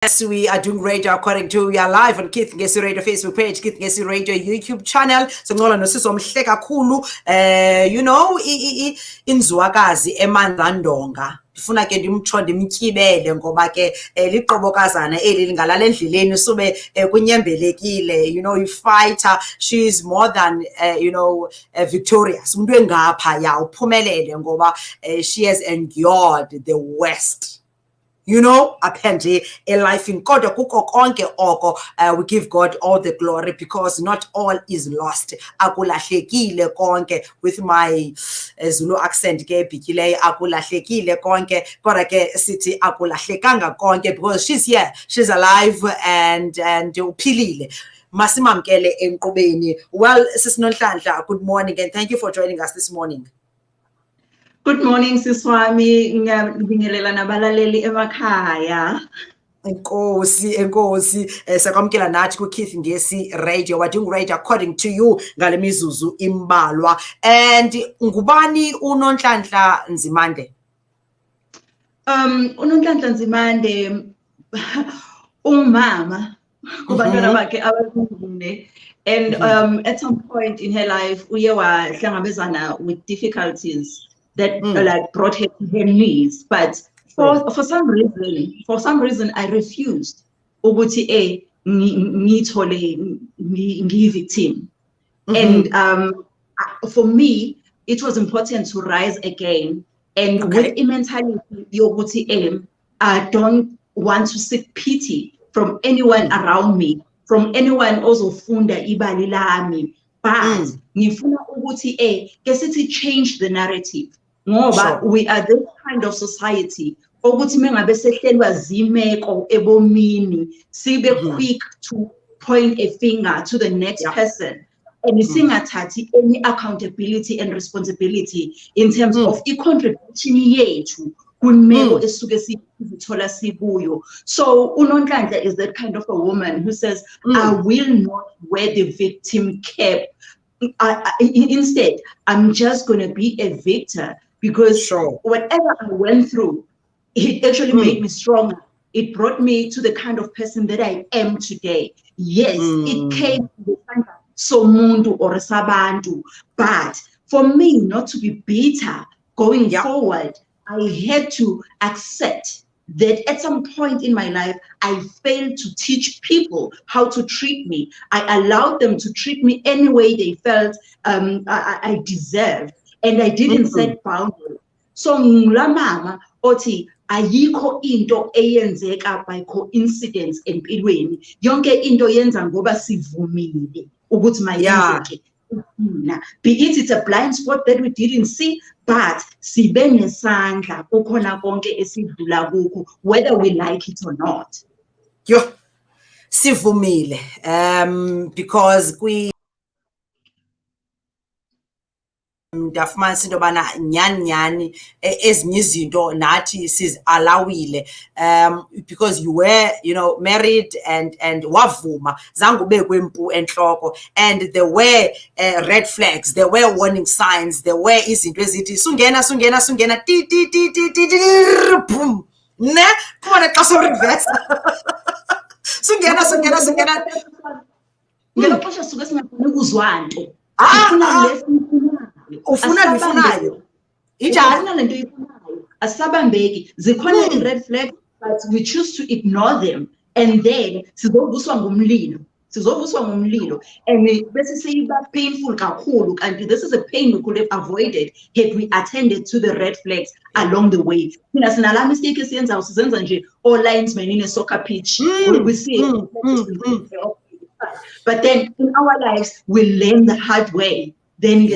Yes, we are doing radio according to we are live on Keith Ngesi Radio Facebook page, Keith Ngesi Radio YouTube channel. So ngola nosisi omhle kakhulu you know inzwakazi eMandlandonga. Ndifuna ke ndimtsho ndimtyibele ngoba ke liqobokazana eli lingalala endleleni sube kunyembelekile, you know, fighter. She's more than you know victorious. Umuntu engapha ya uphumelele ngoba she has endured the worst. You know, apparently a life in God, we give God all the glory because not all is lost. Akulahlekile konke with my Zulu accent ke bikile akulahlekile konke kodwa ke sithi akulahlekanga konke because she's here, she's alive and uphilile. Masimamkele enkqubeni. Well, Sis Nonhlanhla, good morning and thank you for joining us this morning. Good morning, Siswami. Ngibingelela nabalaleli emakhaya. Enkosi sakwamkela nathi ku Keith Ngesi Radio. We're doing radio according to you ngale mizuzu imbalwa. And ngubani uNonhlanhla Nzimande? uNonhlanhla Nzimande umama kubantwana bakhe ababili. And at some point in her life uye wahlangabezana with difficulties that like brought her to her knees, but for some reason I refused ukuthi ngithole ngiyivictim. And for me it was important to rise again and with a mentality yokuthi I don't want to seek pity from anyone around me, from anyone ozofunda ibali lami, but ngifuna ukuthi ke sithi change the narrative. Ngoba we are this kind of society ukuthi mengabe sehlelwa zimeko ebomini sibe quick to point a finger to the next person and singathathi any accountability and responsibility in terms of i-contribution yethu kunmeko esuke sithola sikuyo. So uNonhlanhla is that kind of a woman who says I will not wear the victim cap. Instead I'm just going to be a victor because whatever I went through, it actually made me stronger. It brought me to the kind of person that I am today. Yes, it came to the kind of somuntu or sabantu, but for me not to be bitter going forward, I had to accept that at some point in my life, I failed to teach people how to treat me. I allowed them to treat me any way they felt I deserved. And I didn't set boundaries. So mama othi ayikho into eyenzeka by coincidence empilweni. Yonke into yenza ngoba sivumile ukuthi mayenzeke. Be it's a blind spot that we didn't see, but sibe nesandla kukhona konke esidlula kuko, whether we like it or not. Yo, sivumile. Because ndafumanisa into yobana nyani ezinye izinto nathi sizalawile because you were, you know, married and wavuma zange ubekwe impu enhloko, and there were red flags, there were warning signs, there were izinto ezithi sungena ti boom ne khona xa so reverse sungena ngelo xesha suke singafuni ukuzwa nto ufuna lifunayo injani lento ifunayo asabambeki zikhona i-red flag but we choose to ignore them and then sizovuswa ngumlilo and bese seyiba painful kakhulu kanti this is a pain we could have avoided had we attended to the red flags along the way. Thina sinala mistake esiyenzayo sizenza nje all linesmen in a soccer pitch we see but then in our lives we learn the hard way. Then and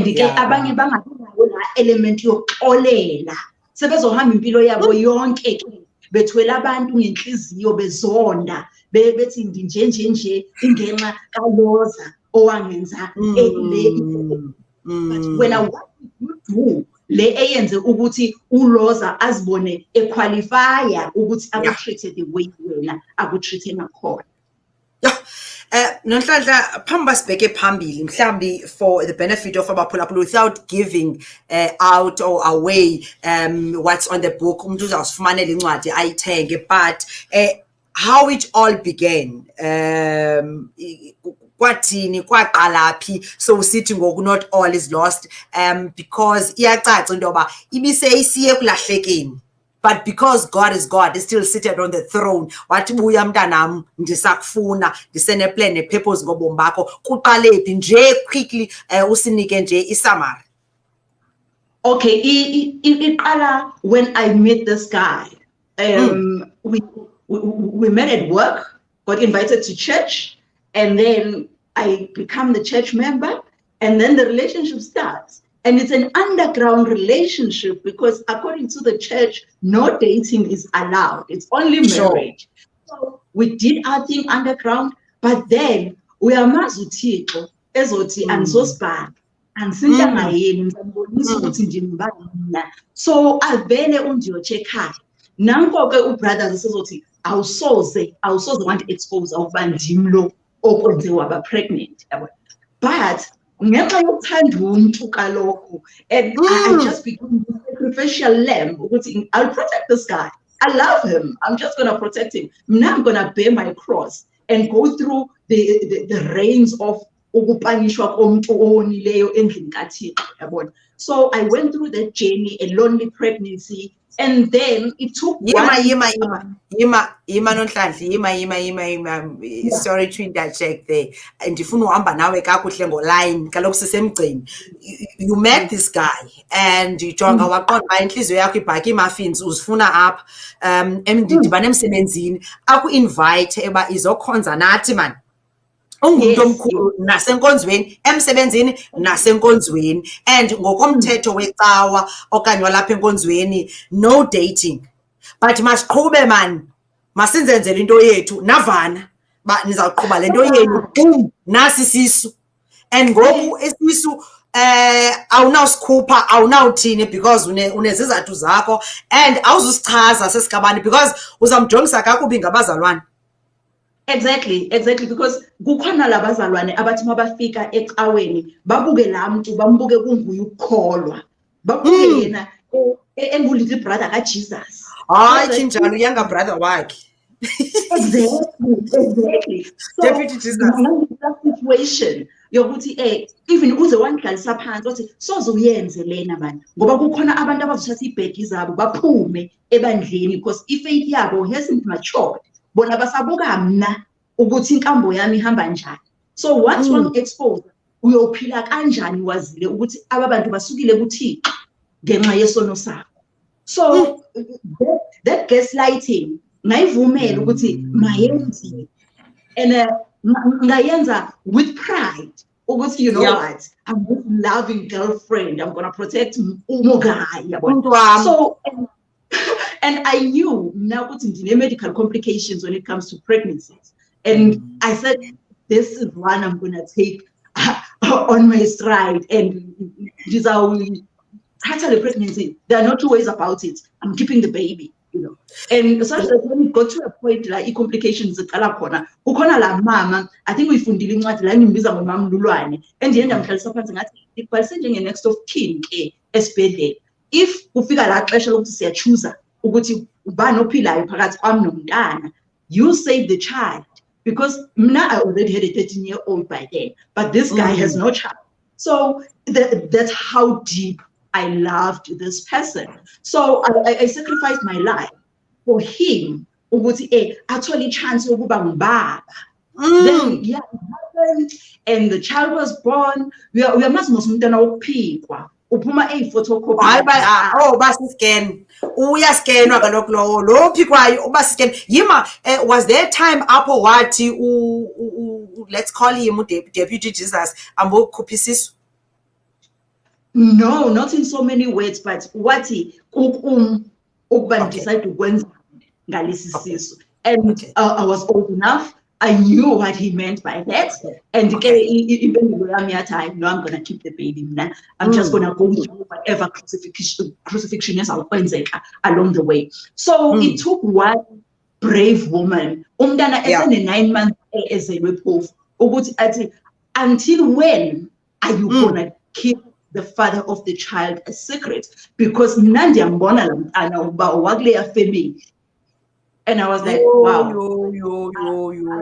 abanye bangabinayo la element yokuxolela sebezohamba impilo yabo yonke ke bethwela abantu ngenhliziyo bezonda bethi nje ingenxa kaLhoza owangenza but when I want to do le eyenze ukuthi uLhoza azibone equalifya ukuthi akutreat the way wena akutreat ngakhona. Nonhlanhla phambi sibheke phambili mhlambi for the benefit of abaphulaphula without giving out or away what's on the book umuntu uzawusifumanela incwadi ayithenge, but how it all began, kwathini kwaqalaphi, so sithi ngoku not all is lost, because iyacaca into yoba ibiseyisiye ekulahlekeni. But because God is God, He's still seated on the throne. Wathi buya mntanam ndisakufuna, ndiseneplan nepurpose ngobomi bakho. Kuqale phi nje quickly usinike nje isamari. Okay, iqala when I met this guy. We met at work, got invited to church, and then I become the church member, and then the relationship starts. And it's an underground relationship because according to the church, no dating is allowed. It's only marriage. So we did our thing underground, but then we are mazutiko, ezoti and zospan, and sintangayen, so avele undio cheka. Nanko ke brothers ezoti, awusoze want to expose our bandimlo or they were pregnant. But and I just become the sacrificial lamb. I'll protect this guy. I love him. I'm just going to protect him. Now I'm going to bear my cross and go through the reigns of so I went through that journey, a lonely pregnancy, and then it took sorry to interject there. And ndifuna uhamba nawe kakuhle ngoline kaloku sisemgcini. You met this guy and ujonga waqonda uba inhliziyo yakho ibhaka ii-muffins uzifuna apha, ndidibane emsebenzini aku-invite eba izokhonza nathi man. Ungumuntu omkhulu nasenkonzweni emsebenzini nasenkonzweni, and ngokomthetho wecawa okanye walapha enkonzweni no dating, but masiqhube man, masenzenzele into yethu navana ba nizawuqhuba le nto yenu, boom, nasi isisu. And ngoku isisu awunawusikhupha awunawuthini because unezizathu zakho and awuzusichaza sesikabani because uzamjongisa kakubi ngabazalwane. Exactly, because kukhona labazalwane abathi mabafika ecaweni babuke la muntu bambuke kunguye ukukholwa, babuke yena engulittle brother kaJesus. Hayi njalo younger brother wakhe. Exactly. So Deputy Jesus. That situation yokuthi even uze wandlalisa phansi wathi soze uyenze lena manje ngoba kukhona abantu abazothatha ibhegi zabo baphume ebandleni because ifaith yabo hasn't matured. Bona basabuka mna ukuthi inkambo yami ihamba njani. So once one exposed uyophila kanjani wazile ukuthi ababantu basukile kuThixo ngenxa yesono sakho. So that gaslighting ngayivumela ukuthi mayenzi and ngayenza with pride ukuthi you know what, I'm a loving girlfriend, I'm gonna protect Umogaya. So and I knew now putting medical complications when it comes to pregnancies. And I said, this is one I'm going to take on my stride. And these are totally pregnancy. There are no two ways about it. I'm keeping the baby, you know. And such that when it got to a point like complications at Alakona, ukona la mama, I think we found dealing with Lani Miza Mam Luluane. And the end I'm telling something at the sending a next of kin SPD. If ufika la xesha lokuthi siyachooser ukuthi ubani ophilayo phakathi kwami nomntana, you save the child, because mina I already had a 13-year-old by then, but this guy has no child. So that's how deep I loved this person. So I sacrificed my life for him ukuthi actually chance yokuba ngubaba. Then it happened and the child was born. We are masmos umntana wokuphikwa. Upuma photocopy. Basiscan. Uyascanwa kaloku lo phikwayo ubasiscan. Yima was there time apho wathi let's call him Deputy Jesus ambokhupha isisu? No, not in so many words, but wathi ukuba decide ukwenza ngalesi sisu. And I was old enough. I knew what he meant by that. And even I know I'm going to keep the baby. I'm just going to go through whatever crucifixion is along the way. So it took one brave woman. Umntana esene 9 months ezelwe phofu ukuthi athi until when are you gonna keep the father of the child a secret? Because mna ndiyambona la mntana uba wakuleya family. And I was like, wow. I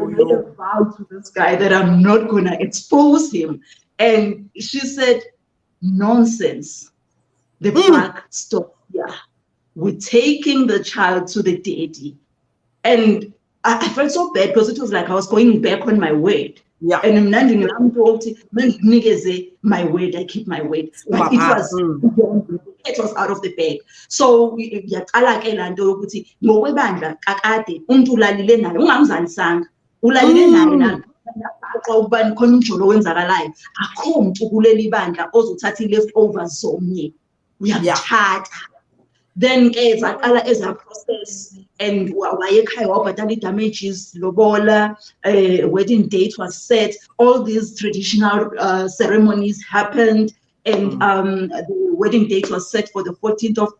made a vow to this guy that I'm not gonna expose him. And she said, nonsense. The buck stopped here. We're taking the child to the daddy. And I felt so bad because it was like I was going back on my word. Yeah. And my word, I keep my word. But it was out of the bag. So yaqala ke lanto ukuthi ngokwebandla kakade umuntu ulalile naye ungamzalisanga ulalile naye xa ubani khona umjolo wenzakalayo akho umuntu kuleli bandla ozothatha i-leftovers zomnye uyamthatha. Then ke zaqala as a process and wayekhaya wabhatala i-damages, lobola, wedding date was set, all these traditional ceremonies happened, and the wedding date was set for the 14th of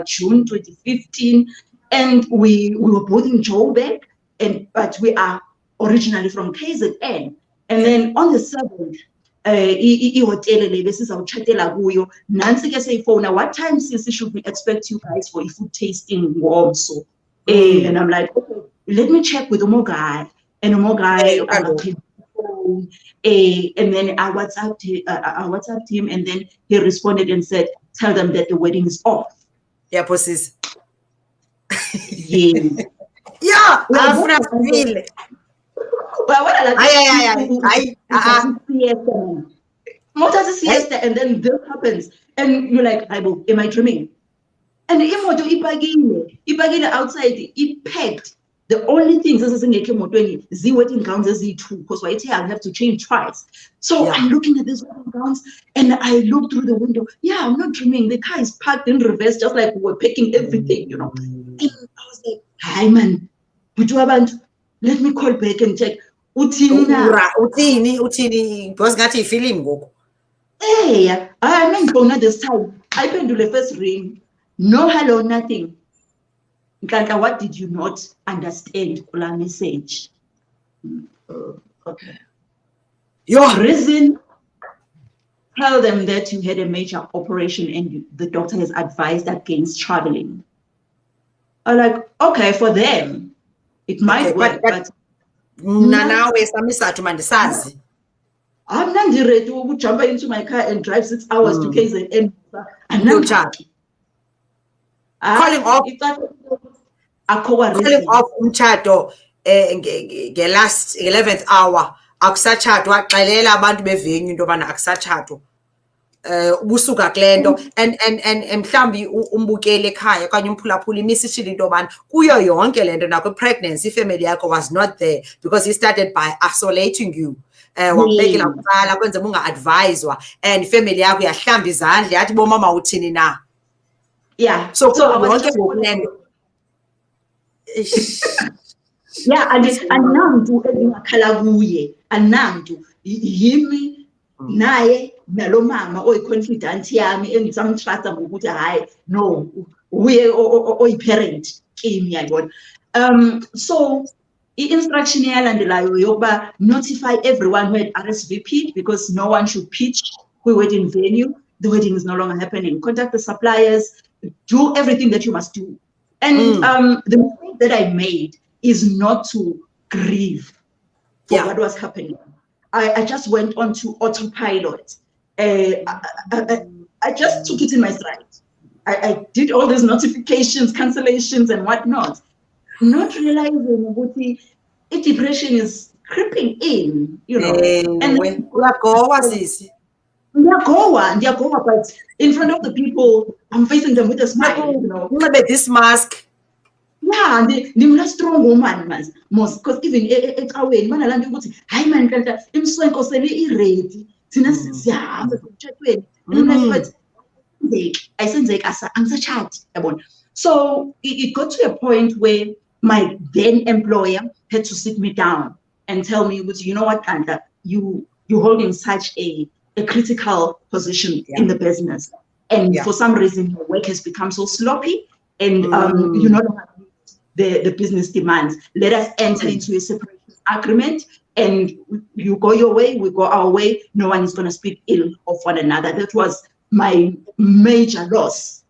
June 2015, and we were both in Joburg, but we are originally from KZN. And then on the 7th, ihotele le besizawutshatela kuyo nansi ke seyifona, what time sisi should we expect you guys for a food tasting warm? So and I'm like, okay, let me check with Omo guy, and Omo guy and then I WhatsApped him, and then he responded and said, tell them that the wedding is off. Yeah, pussies. Yeah. Yeah, what siesta, and then this happens, and you're like, am I dreaming? And the imoto ipagile outside, it packed. The only things is the wedding gowns is two, because I have to change twice. So I'm looking at these wedding gowns, and I look through the window. Yeah, I'm not dreaming. The car is parked in reverse, just like we're packing everything, And I was like, hi man, let me call back and check. Utini, because ngathi feeling ngoku. Hey, I mean this time. I can do the first ring. No hello, nothing. Nkanta, what did you not understand on our message? Okay. Your reason, tell them that you had a major operation and the doctor has advised against traveling. I'm like, okay, for them, it might work, but now mandisazi. I'm not ready to jump into my car and drive 6 hours to KZN. Calling off umtshato last 11th hour akusatshadwa, xelela abantu bevenue into yobana akusatshadwa. Ubusuka kule nto and mhlawumbi umbukele ekhaya okanye umphulaphula imisishile into yobana kuyo yonke le nto nakwi-pregnancy ifamily yakho was not there because he started by isolating you. Wambekela kuqala kwenza unga-adviswa and ifamily yakho yahlamba izandla yathi bomama uthini na. Yeah. So yonke ngokulendo. Yeah, anamntu engakhala kuye, anamntu yimi naye nalo mama oyi-confidant yami engisamtrasta ngokuthi hayi no uye oyi-parent kimi yayibona. So i-instruction eyalandelayo yokuba notify everyone who had RSVP'd, because no one should pitch kwi-wedding venue. The wedding is no longer happening. Contact the suppliers, do everything that you must do. And the mistake that I made is not to grieve for what was happening. I just went on to autopilot. I just took it in my stride. I did all these notifications, cancellations, and whatnot, not realizing what depression is creeping in, And but in front of the people, I'm facing them with a smile, This mask. Yeah, the strong woman most, because even ecaweni banalanda ukuthi hayi man kanti imswenko sele iready thina siyahamba emthathweni, but ayisenzeki angisachati yabona. So it got to a point where my then employer had to sit me down and tell me, you know what, Kanda, you're holding such a critical position in the business, and for some reason your work has become so sloppy, and you no longer the business demands. Let us enter into a separation agreement, and you go your way, we go our way. No one is going to speak ill of one another. That was my major loss.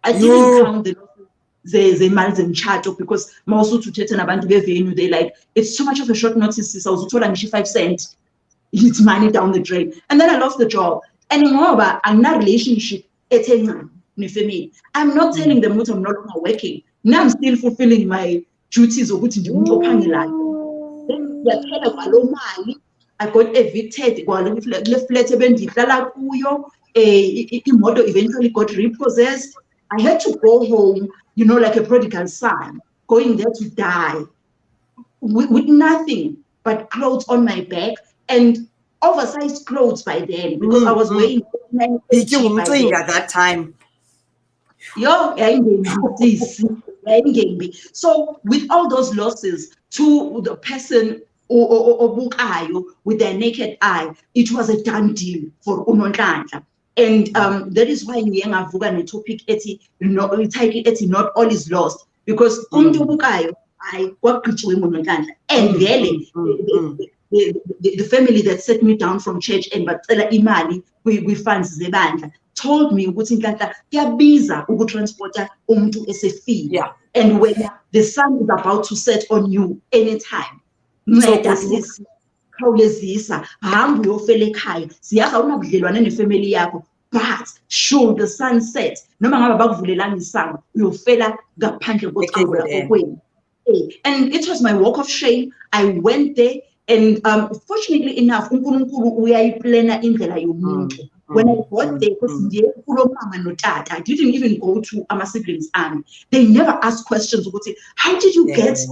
I didn't count the malls and chat because also to they're like, it's too much of a short notice. I was told I'm 5 cents. It's money down the drain. And then I lost the job. And moreover, I'm not relationship. I'm not telling them what I'm no longer working. Now I'm still fulfilling my duties of what I got evicted. Imoto eventually got repossessed. I had to go home, like a prodigal son, going there to die with nothing but clothes on my back and oversized clothes by then because I was weighing 9 at that time. So with all those losses to the person with their naked eye, it was a done deal for Nonhlanhla. And that is why we have a topic not all is lost, because and really the family that set me down from church and but imali we funds zebandla told me ukuthi Nhlanhla kuyabiza ukutransporta umuntu esefile, and when the sun is about to set on you anytime, khawulezisa hamba uyofela ekhaya, siyazi awunabudlelwane nefamily yakho, but sure the sun sets noma ngabe bakuvulelanga isango uyofela ngaphandle kocingo lakho kwenu. And it was my walk of shame. I went there, and fortunately enough, uNkulunkulu uyayiplana indlela yomuntu. When I got there, I didn't even go to my siblings' army. They never asked questions about it. How did you get into this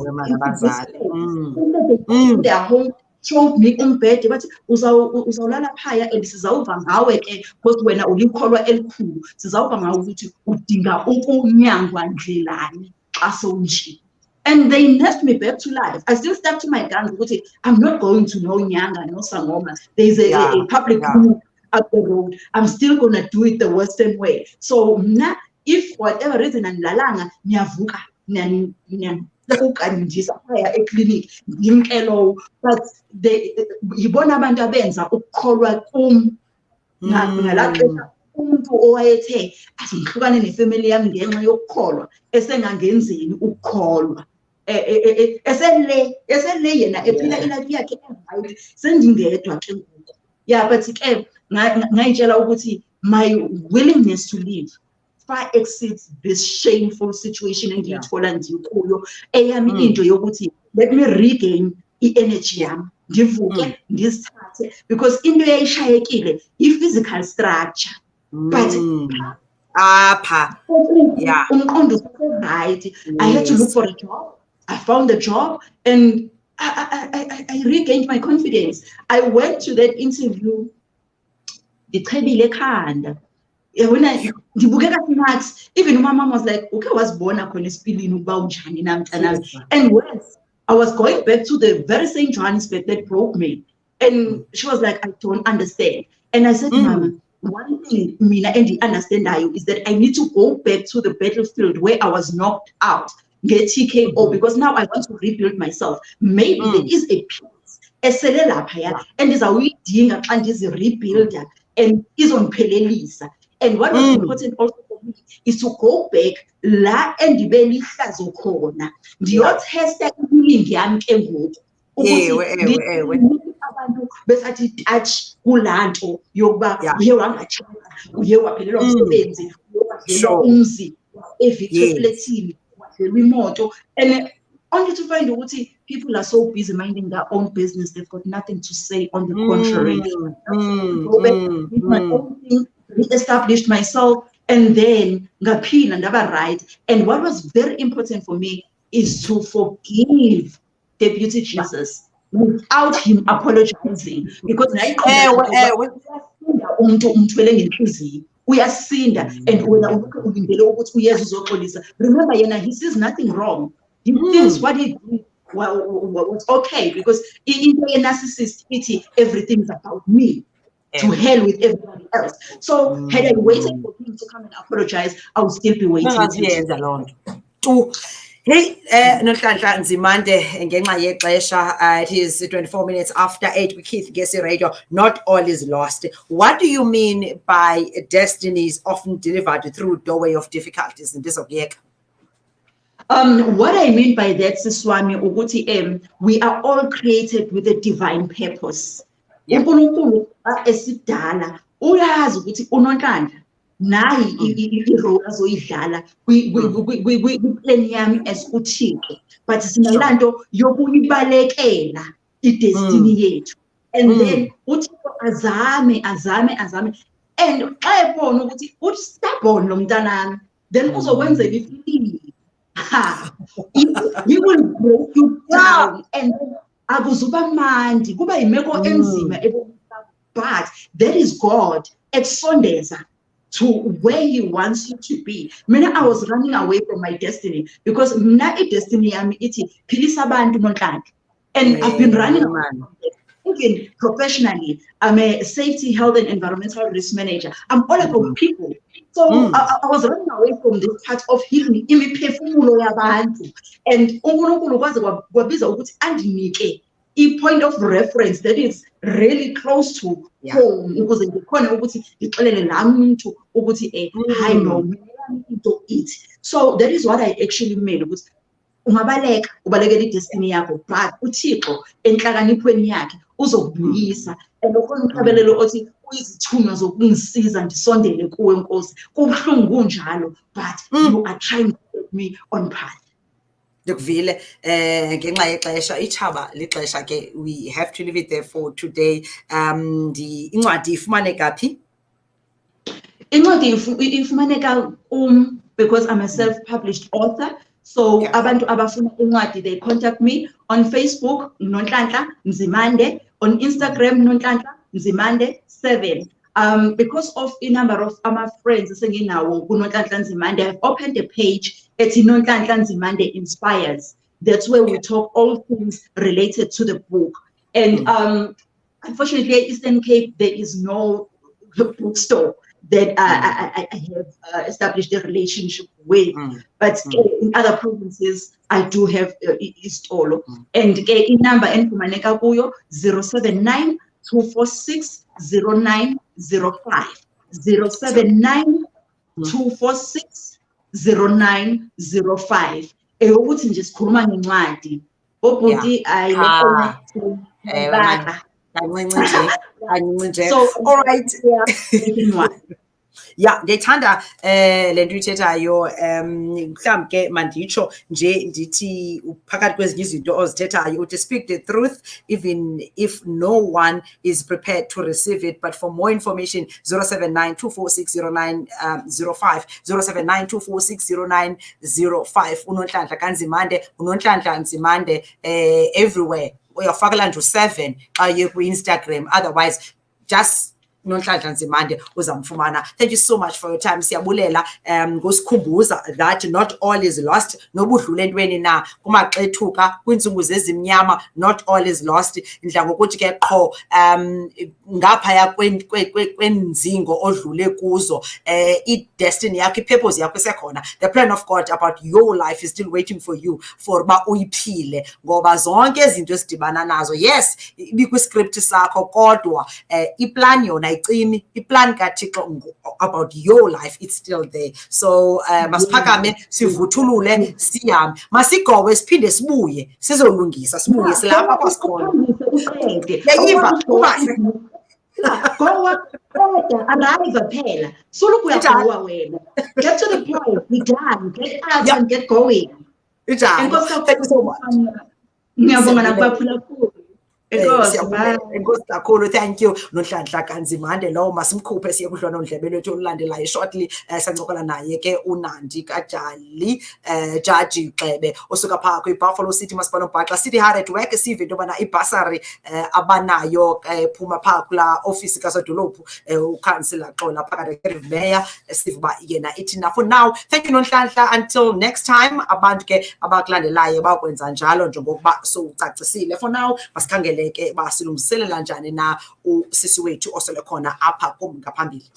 place? Their home showed me umbhede bathi uzawulala phaya and sizawuva ngawe ke because wena ulikholwa elikhulu, sizawuva ngawe ukuthi udinga ukunyangwa ndlelani xa sowunje. And they nursed me back to life. I still stuck to my guns. I'm not going to no Nyanga, no Sangoma. There's a public room up the road. I'm still going to do it the Western way. So now, if for whatever reason I'm lalanga, nyavuka, a clinic, but yibona abantu abenza ukukholwa umuntu owayethe asihlukane nefamily yami ngenxa yokukholwa esengangenzeni ukukholwa esele yena ephila ilathi yakhe right sendingedwa ke ngoku. But ke ngayitshela ukuthi my willingness to live far exceeds this shameful situation engiyithola ndikuyo, eyami into yokuthi let me regain i-energy yami ndivuke ndisithathe, because into eyayishayekile i-physical structure. But right, I had to look for a job. I found a job, and I regained my confidence. I went to that interview. When I even my mom was like, okay, was born and once I was going back to the very same Johannesburg that broke me, and she was like, I don't understand. And I said, Mama, one thing Mina and understand is that I need to go back to the battlefield where I was knocked out, get TKO, because now I want to rebuild myself. Maybe there is a piece, and is a weeding and is a rebuilder, and is on Pelelisa. And what was important also for me is to go back la and the belly has a corner. The odds has that healing young besathi touch kulanto yokuba uye wangachaka uye waphelelwa umsebenzi uyobadlela umzi evictofletini wadlela imoto, and only to find ukuthi people are so busy minding their own business, they've got nothing to say. On the contrary, go back, did my own thing, re-established myself, and then ngaphila ndaba right. And what was very important for me is to forgive Deputy Jesus without him apologizing, because uyasinda, and when remember he sees nothing wrong. He thinks what he did was okay, because in a narcissist pity, everything's about me. To hell with everybody else. So had I waited for him to come and apologize, I would still be waiting. Hey, Nonhlanhla Nzimande, ngenxa yexesha, it is 24 minutes after 8 with Keith Gesi Radio. Not all is lost. What do you mean by destinies often delivered through doorway of difficulties in this object? What I mean by that, Siswami, ukuthi we are all created with a divine purpose. uNkulunkulu esidala uyazi ukuthi uNonhlanhla nayi irole azoyidlala kwi-plan yami as uThixo, but sinalanto yokuyibalekela idestiny yethu, and then uThixo azame and xa ebona ukuthi stubborn lo mntanami, then uzokwenzela ifilimi. He will break you down, and akuzuba mandi kuba imeko enzima, but that is God ekusondeza to where he wants you to be. Mina, I was running away from my destiny because mna destiny yami ithi philisa abantu Nonhlanhla, and I've been running away from it. Even professionally, I'm a safety, health, and environmental risk manager. I'm all about people. So I was running away from this part of healing imiphefumulo yabantu, and uNkulunkulu kwaze kwabiza ukuthi andinike i-point of reference that is really close to home ukuze ngikhona ukuthi ngixelele la muntu ukuthi I know to eat. So that is what I actually mean ukuthi ungabaleka ubalekela idestiny yakho, but uThixo enhlakaniphweni yakhe uzokubuyisa, and ukhona umhlabelelo othi uyizithunywa zokungisiza ndisondele kuwe Nkosi, kubuhlungu kunjalo, but you are trying to put me on path. Ndikuvile ngenxa yexesha itshaba lixesha ke, we have to leave it there for today. Incwadi ifumaneka phi? Incwadi ifumaneka because I'm a self-published author. So abantu abafuna incwadi, they contact me on Facebook, Nonhlanhla Nzimande, on Instagram, Nonhlanhla Nzimande 7. Because of a number of my friends saying now Nonhlanhla Nzimande, I've opened a page at Nonhlanhla Nzimande Inspires. That's where we talk all things related to the book. And unfortunately, at Eastern Cape, there is no bookstore that I have established a relationship with, but in other provinces I do have Istolo, and in number enfumaneka kuyo 079 246 0905 079 246 0905. Eyokuthi nje sikhuluma ngencwadi obhuti ayilekho So, all right. Yeah, ndiyayithanda le nto uyithethayo, mhlawumbi ke manditsho nje ndithi phakathi kwezinye izinto ozithethayo uthi speak the truth even if no one is prepared to receive it. But for more information, 079 246 0905 079 246 0905. uNonhlanhla kaNzimande, uNonhlanhla Nzimande everywhere. Uyafakela nje 7 xa uye ku-Instagram, otherwise just Nonhlanhla Nzimande uzamfumana. Thank you so much for your time. Siyabulela ngosikhumbuza that not all is lost. Nobudlule entweni na kumaxethuka kwintsungu zezimnyama, not all is lost. Ndidla ngokuthi ke qho ngaphaya kwenzingo odlule kuzo i-destiny yakho, i-purpose yakho isekhona. The plan of God about your life is still waiting for you for uba uyiphile, ngoba zonke izinto esidibana nazo, yes, ibikwiscript sakho, kodwa iplan yona ayicimi. Iplan kaThixo about your life, it's still there. So masiphakame sivuthulule sihambe, masigowe siphinde sibuye sizolungisa, sibuye silapha kwasikhona. Yayiva arrive phela solo kuyagowa wena, get to the point, be done, get out and get going. Thank you so much. Ngiyabonga nakubaphula kulo. Enkosi kakhulu, thank you. Nonhlanhla kaNzimande lowo masimkhuphe siye kudlwana undlebe lwethu olulandelayo shortly. Sancokola naye ke uNandi kaJali Jaji Xebe osuka phaa kwiBuffalo City Masipala Mbhaxa City Hard at Work. Sive into yobana ibhasari abanayo phuma phaa kulaa ofisi kasodolophu ukansila Xola phakathi mayor. Sive uba yena ithi na. For now, thank you Nonhlanhla, until next time. Abantu ke abakulandelayo bakwenza njalo njengokuba sowucacisile. For now, masikhangele ke basilungiselela njani na usisi wethu osele khona apha kum ngaphambili.